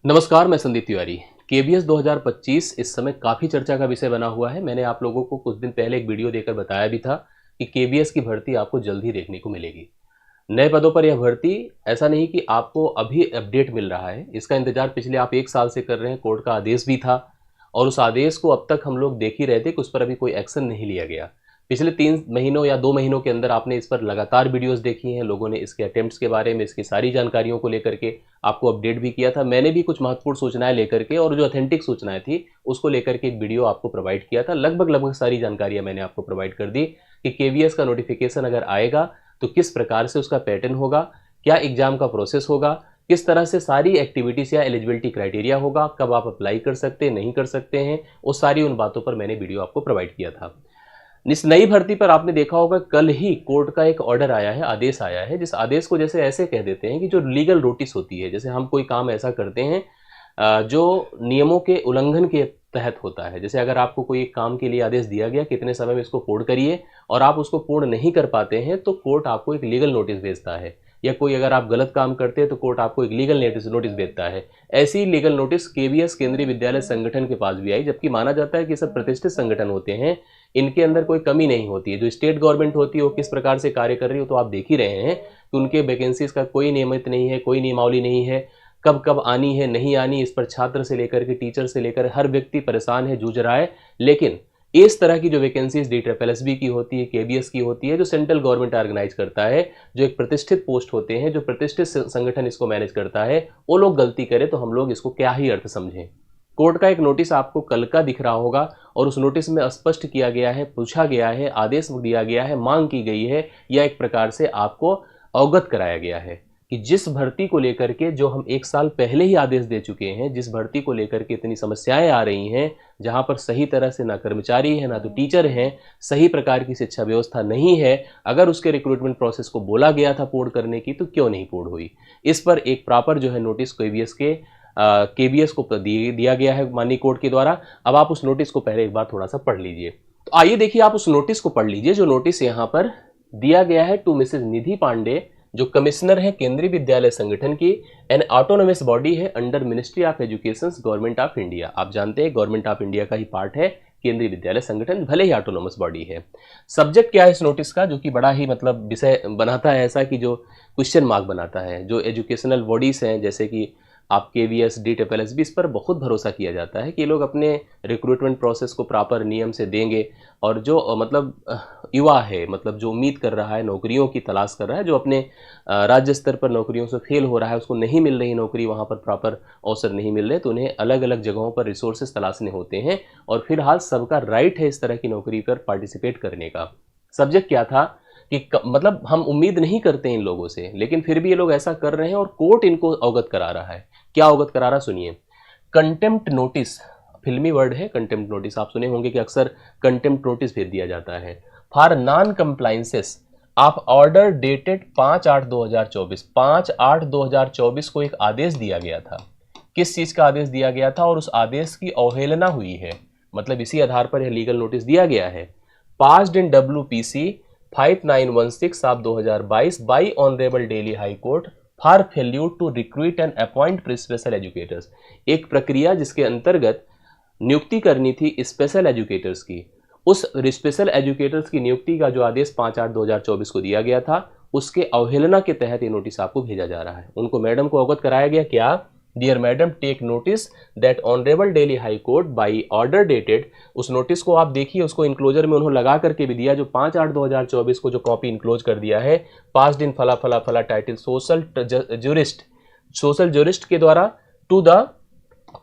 नमस्कार, मैं संदीप तिवारी। केबीएस 2025 इस समय काफ़ी चर्चा का विषय बना हुआ है। मैंने आप लोगों को कुछ दिन पहले एक वीडियो देकर बताया भी था कि केबीएस की भर्ती आपको जल्द ही देखने को मिलेगी। नए पदों पर यह भर्ती ऐसा नहीं कि आपको अभी अपडेट मिल रहा है, इसका इंतजार पिछले आप 1 साल से कर रहे हैं। कोर्ट का आदेश भी था और उस आदेश को अब तक हम लोग देख ही रहे थे कि उस पर अभी कोई एक्शन नहीं लिया गया। पिछले 3 महीनों या 2 महीनों के अंदर आपने इस पर लगातार वीडियोज़ देखी हैं, लोगों ने इसके अटेम्प्ट्स के बारे में, इसकी सारी जानकारियों को लेकर के आपको अपडेट भी किया था। मैंने भी कुछ महत्वपूर्ण सूचनाएँ लेकर के और जो ऑथेंटिक सूचनाएँ थी, उसको लेकर के एक वीडियो आपको प्रोवाइड किया था। लगभग सारी जानकारियाँ मैंने आपको प्रोवाइड कर दी कि केवीएस का नोटिफिकेशन अगर आएगा, तो किस प्रकार से उसका पैटर्न होगा, क्या एग्ज़ाम का प्रोसेस होगा, किस तरह से सारी एक्टिविटीज़ या एलिजिबिलिटी क्राइटेरिया होगा, कब आप अप्लाई कर सकते हैं, नहीं कर सकते हैं, वो सारी उन बातों पर मैंने वीडियो आपको प्रोवाइड किया था। इस नई भर्ती पर आपने देखा होगा कल ही कोर्ट का एक ऑर्डर आया है, आदेश आया है, जिस आदेश को जैसे ऐसे कह देते हैं कि जो लीगल नोटिस होती है, जैसे हम कोई काम ऐसा करते हैं जो नियमों के उल्लंघन के तहत होता है। जैसे अगर आपको कोई एक काम के लिए आदेश दिया गया कि इतने समय में इसको पूर्ण करिए और आप उसको पूर्ण नहीं कर पाते हैं, तो कोर्ट आपको एक लीगल नोटिस भेजता है। या कोई अगर आप गलत काम करते हैं तो कोर्ट आपको एक लीगल नोटिस भेजता है। ऐसी लीगल नोटिस केवीएस केंद्रीय विद्यालय संगठन के पास भी आई, जबकि माना जाता है कि सब प्रतिष्ठित संगठन होते हैं, इनके अंदर कोई कमी नहीं होती है। जो स्टेट गवर्नमेंट होती है वो किस प्रकार से कार्य कर रही हो, तो आप देख ही रहे हैं कि उनके वैकेंसीज का कोई नियमित नहीं है, कोई नियमावली नहीं है, कब कब आनी है, नहीं आनी, इस पर छात्र से लेकर के टीचर से लेकर हर व्यक्ति परेशान है, जूझ रहा है। लेकिन इस तरह की जो वैकेंसीज DSSB की होती है, केबीएस की होती है, जो सेंट्रल गवर्नमेंट ऑर्गेनाइज करता है, जो एक प्रतिष्ठित पोस्ट होते हैं, जो प्रतिष्ठित संगठन इसको मैनेज करता है, वो लोग गलती करें तो हम लोग इसको क्या ही अर्थ समझें। कोर्ट का एक नोटिस आपको कल का दिख रहा होगा और उस नोटिस में स्पष्ट किया गया है, पूछा गया है, आदेश दिया गया है, मांग की गई है, या एक प्रकार से आपको अवगत कराया गया है कि जिस भर्ती को लेकर के जो हम 1 साल पहले ही आदेश दे चुके हैं, जिस भर्ती को लेकर के इतनी समस्याएं आ रही हैं, जहां पर सही तरह से ना कर्मचारी है, ना तो टीचर हैं, सही प्रकार की शिक्षा व्यवस्था नहीं है, अगर उसके रिक्रूटमेंट प्रोसेस को बोला गया था पूर्ण करने की, तो क्यों नहीं पूर्ण हुई। इस पर एक प्रॉपर जो है नोटिस केबीएस को दिया गया है माननीय कोर्ट के द्वारा। अब आप उस नोटिस को पहले एक बार थोड़ा सा पढ़ लीजिए। तो आइए देखिए, आप उस नोटिस को पढ़ लीजिए। जो नोटिस यहाँ पर दिया गया है टू मिसेज निधि पांडे, जो कमिश्नर है केंद्रीय विद्यालय संगठन की, एन ऑटोनोमस बॉडी है under ministry of education government of India. आप जानते हैं गवर्नमेंट ऑफ इंडिया का ही पार्ट है केंद्रीय विद्यालय संगठन, भले ही ऑटोनोमस बॉडी है। सब्जेक्ट क्या है इस नोटिस का, जो कि बड़ा ही मतलब विषय बनाता है ऐसा कि जो क्वेश्चन मार्क बनाता है। जो एजुकेशनल बॉडीज हैं जैसे कि आप केवीएस, DSSB, इस पर बहुत भरोसा किया जाता है कि ये लोग अपने रिक्रूटमेंट प्रोसेस को प्रॉपर नियम से देंगे। और जो युवा है, मतलब जो उम्मीद कर रहा है, नौकरियों की तलाश कर रहा है, जो अपने राज्य स्तर पर नौकरियों से फेल हो रहा है, उसको नहीं मिल रही नौकरी, वहाँ पर प्रॉपर अवसर नहीं मिल रहे, तो उन्हें अलग अलग जगहों पर रिसोर्सेज तलाशने होते हैं। और फिलहाल सबका राइट है इस तरह की नौकरी पर पार्टिसिपेट करने का। सब्जेक्ट क्या था कि मतलब हम उम्मीद नहीं करते इन लोगों से, लेकिन फिर भी ये लोग ऐसा कर रहे हैं और कोर्ट इनको अवगत करा रहा है। क्या अवगत करा रहा, सुनिए। कंटेम्प्ट नोटिस, फिल्मी वर्ड है कंटेम्प्ट नोटिस, आप सुने होंगे कि अक्सर कंटेम्प्ट नोटिस भेज दिया जाता है for non compliances of order dated 5/8/2024। 5/8/2024 को एक आदेश दिया गया था। किस चीज का आदेश दिया गया था और उस आदेश की अवहेलना हुई है, मतलब इसी आधार पर यह लीगल नोटिस दिया गया है। Passed in WPC 5916 of 2022 by honourable Delhi high court for failure to recruit and appoint special educators. एक प्रक्रिया जिसके अंतर्गत नियुक्ति करनी थी स्पेशल एजुकेटर्स की, उस स्पेशल एजुकेटर्स की नियुक्ति का जो आदेश 5/8/2024 को दिया गया था, उसके अवहेलना के तहत ये नोटिस आपको भेजा जा रहा है। उनको मैडम को अवगत कराया गया क्या, dear madam take notice that honourable Delhi high court by order dated. उस नोटिस को आप देखिए, उसको इंक्लोजर में उन्होंने लगा करके भी दिया, जो 5/8/2024 को जो कॉपी इंक्लोज कर दिया है, पास्ड इन फला फला फला टाइटल सोशल जूरिस्ट के द्वारा to the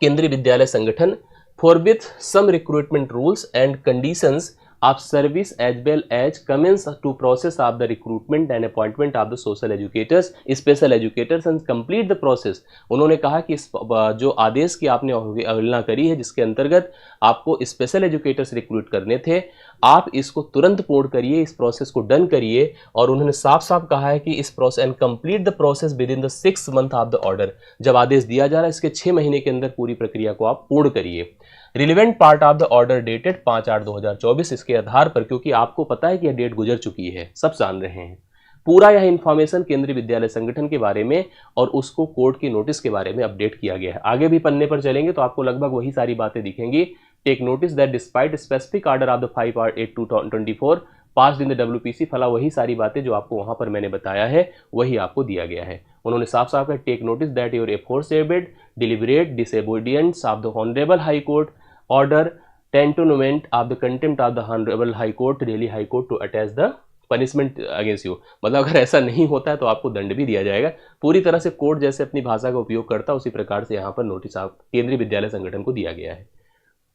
Kendriya Vidyalaya Sangathan forbid some recruitment rules and conditions of service as well as commence to process of the recruitment and appointment of the social educators special educators and complete the process. उन्होंने कहा कि इस जो आदेश की आपने अवहेलना करी है, जिसके अंतर्गत आपको स्पेशल एजुकेटर्स रिक्रूट करने थे, आप इसको तुरंत पूर्ण करिए, इस प्रोसेस को डन करिए। और उन्होंने साफ साफ कहा है कि इस process and complete the process with in the 6 month of the order. जब आदेश दिया जा रहा है, इसके 6 महीने के अंदर पूरी प्रक्रिया को आप पूर्ण करिए। Relevant part of the order dated 5/8/2024, इसके आधार पर, क्योंकि आपको पता है कि यह डेट गुजर चुकी है, सब जान रहे हैं। पूरा यह इंफॉर्मेशन केंद्रीय विद्यालय संगठन के बारे में और उसको कोर्ट की नोटिस के बारे में अपडेट किया गया है। आगे भी पन्ने पर चलेंगे तो आपको लगभग वही सारी बातें दिखेंगी। Take notice that despite specific order of the 5/8/2024 passed in the WPC, फला वही सारी बातें जो आपको वहां पर मैंने बताया है वही आपको दिया गया है। उन्होंने साफ साफ कहा, take notice that your aforesaid deliberate disobedience of the honourable high court order tantamount of the contempt of the honourable high court Delhi high court to attach the punishment against you. मतलब अगर ऐसा नहीं होता है तो आपको दंड भी दिया जाएगा। पूरी तरह से कोर्ट जैसे अपनी भाषा का उपयोग करता है उसी प्रकार से यहाँ पर नोटिस आप केंद्रीय विद्यालय संगठन को दिया गया है।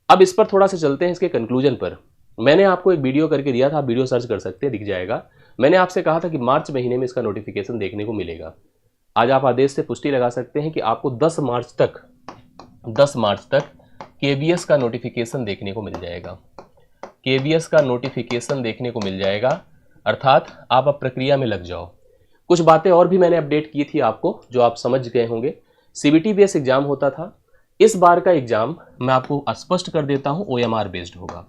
अब इस पर थोड़ा सा चलते हैं इसके कंक्लूजन पर। मैंने आपको एक वीडियो करके दिया था, आप वीडियो सर्च कर सकते हैं, दिख जाएगा। मैंने आपसे कहा था कि मार्च महीने में इसका नोटिफिकेशन देखने को मिलेगा। आज आप आदेश से पुष्टि लगा सकते हैं कि आपको 10 मार्च तक KBS का नोटिफिकेशन देखने को मिल जाएगा। KBS का नोटिफिकेशन देखने को मिल जाएगा, अर्थात आप अब प्रक्रिया में लग जाओ। कुछ बातें और भी मैंने अपडेट की थी आपको जो आप समझ गए होंगे। CBT बेस्ड एग्जाम होता था, इस बार का एग्जाम मैं आपको स्पष्ट कर देता हूं OMR बेस्ड होगा।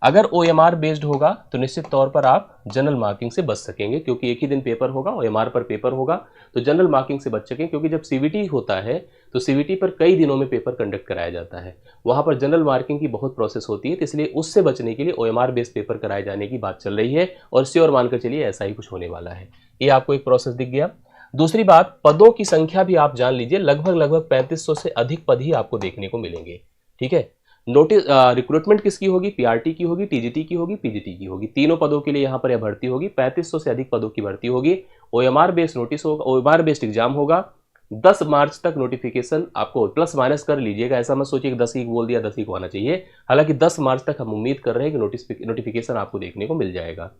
अगर OMR बेस्ड होगा तो निश्चित तौर पर आप जनरल मार्किंग से बच सकेंगे, क्योंकि एक ही दिन पेपर होगा, OMR पर पेपर होगा तो जनरल मार्किंग से बच सकेंगे। क्योंकि जब CBT होता है तो CBT पर कई दिनों में पेपर कंडक्ट कराया जाता है, वहां पर जनरल मार्किंग की बहुत प्रोसेस होती है, तो इसलिए उससे बचने के लिए OMR बेस्ड पेपर कराए जाने की बात चल रही है और श्योर मानकर चलिए ऐसा ही कुछ होने वाला है। ये आपको एक प्रोसेस दिख गया। दूसरी बात, पदों की संख्या भी आप जान लीजिए, लगभग 3500 से अधिक पद ही आपको देखने को मिलेंगे। ठीक है, नोटिस रिक्रूटमेंट किसकी होगी? PRT की होगी, TGT की होगी, PGT की होगी। तीनों पदों के लिए यहाँ पर यह भर्ती होगी। 3500 से अधिक पदों की भर्ती होगी। OMR बेस्ड नोटिस होगा, OMR बेस्ड एग्जाम होगा। 10 मार्च तक नोटिफिकेशन आपको प्लस माइनस कर लीजिएगा, ऐसा मत सोचिए कि 10 ही बोल दिया 10 ही को आना चाहिए। हालांकि 10 मार्च तक हम उम्मीद कर रहे हैं कि नोटिफिकेशन आपको देखने को मिल जाएगा।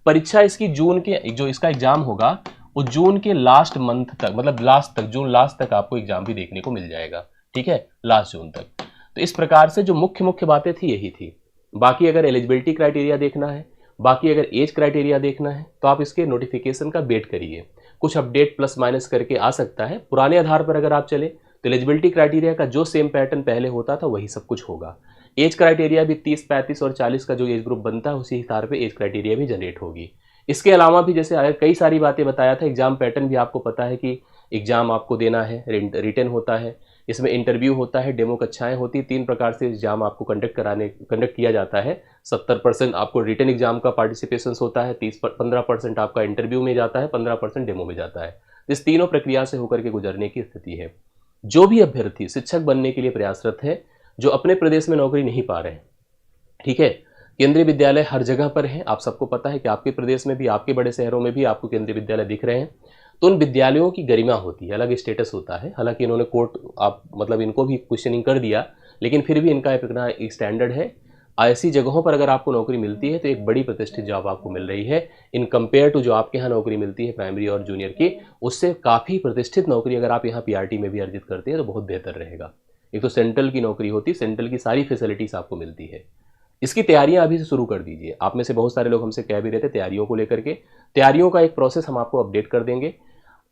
परीक्षा इसकी जून के, जो इसका एग्जाम होगा वो जून के लास्ट मंथ तक, मतलब जून लास्ट तक आपको एग्जाम भी देखने को मिल जाएगा। ठीक है, लास्ट जून तक। तो इस प्रकार से जो मुख्य बातें थी यही थी। बाकी अगर एलिजिबिलिटी क्राइटेरिया देखना है, बाकी अगर एज क्राइटेरिया देखना है तो आप इसके नोटिफिकेशन का वेट करिए। कुछ अपडेट प्लस माइनस करके आ सकता है। पुराने आधार पर अगर आप चले तो एलिजिबिलिटी क्राइटेरिया का जो सेम पैटर्न पहले होता था वही सब कुछ होगा। एज क्राइटेरिया भी 30, 35 और 40 का जो एज ग्रुप बनता है उसी हिसाब पे एज क्राइटेरिया भी जनरेट होगी। इसके अलावा भी जैसे अगर कई सारी बातें बताया था, एग्जाम पैटर्न भी आपको पता है कि एग्जाम आपको देना है, रिटन होता है, इसमें इंटरव्यू होता है, डेमो कक्षाएं होती है। 3 प्रकार से एग्जाम आपको कंडक्ट किया जाता है। 70% आपको रिटन एग्जाम का पार्टिसिपेशन होता है, 15% आपका इंटरव्यू में जाता है, 15% डेमो में जाता है। इस तीनों प्रक्रिया से होकर के गुजरने की स्थिति है। जो भी अभ्यर्थी शिक्षक बनने के लिए प्रयासरत है, जो अपने प्रदेश में नौकरी नहीं पा रहे हैं, ठीक है, केंद्रीय विद्यालय हर जगह पर है। आप सबको पता है कि आपके प्रदेश में भी, आपके बड़े शहरों में भी आपको केंद्रीय विद्यालय दिख रहे हैं। तो उन विद्यालयों की गरिमा होती है, अलग स्टेटस होता है। हालांकि इन्होंने कोर्ट मतलब इनको भी क्वेश्चनिंग कर दिया, लेकिन फिर भी इनका अपना एक स्टैंडर्ड है। ऐसी जगहों पर अगर आपको नौकरी मिलती है तो एक बड़ी प्रतिष्ठित जॉब आपको मिल रही है इन कंपेयर टू जो आपके यहाँ नौकरी मिलती है प्राइमरी और जूनियर की, उससे काफ़ी प्रतिष्ठित नौकरी अगर आप यहाँ PRT में भी अर्जित करते हैं तो बहुत बेहतर रहेगा। एक तो सेंट्रल की नौकरी होती है, सेंट्रल की सारी फैसिलिटीज़ आपको मिलती है। इसकी तैयारियां अभी से शुरू कर दीजिए। आप में से बहुत सारे लोग हमसे कह भी रहे थे तैयारियों को लेकर के, तैयारियों का एक प्रोसेस हम आपको अपडेट कर देंगे,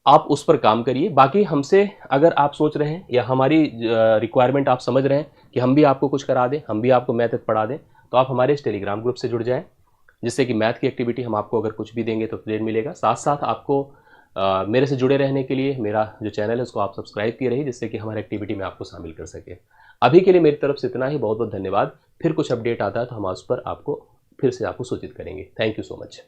आप उस पर काम करिए। बाकी हमसे अगर आप सोच रहे हैं या हमारी रिक्वायरमेंट आप समझ रहे हैं कि हम भी आपको कुछ करा दें, हम भी आपको मैथ पढ़ा दें, तो आप हमारे इस टेलीग्राम ग्रुप से जुड़ जाएं, जिससे कि मैथ की एक्टिविटी हम आपको अगर कुछ भी देंगे तो अपडेट मिलेगा। साथ साथ आपको मेरे से जुड़े रहने के लिए मेरा जो चैनल है उसको आप सब्सक्राइब किए रहिए, जिससे कि हमारी एक्टिविटी में आपको शामिल कर सके। अभी के लिए मेरी तरफ से इतना ही, बहुत बहुत धन्यवाद। फिर कुछ अपडेट आता है तो हम उस पर आपको फिर से आपको सूचित करेंगे। Thank you so much.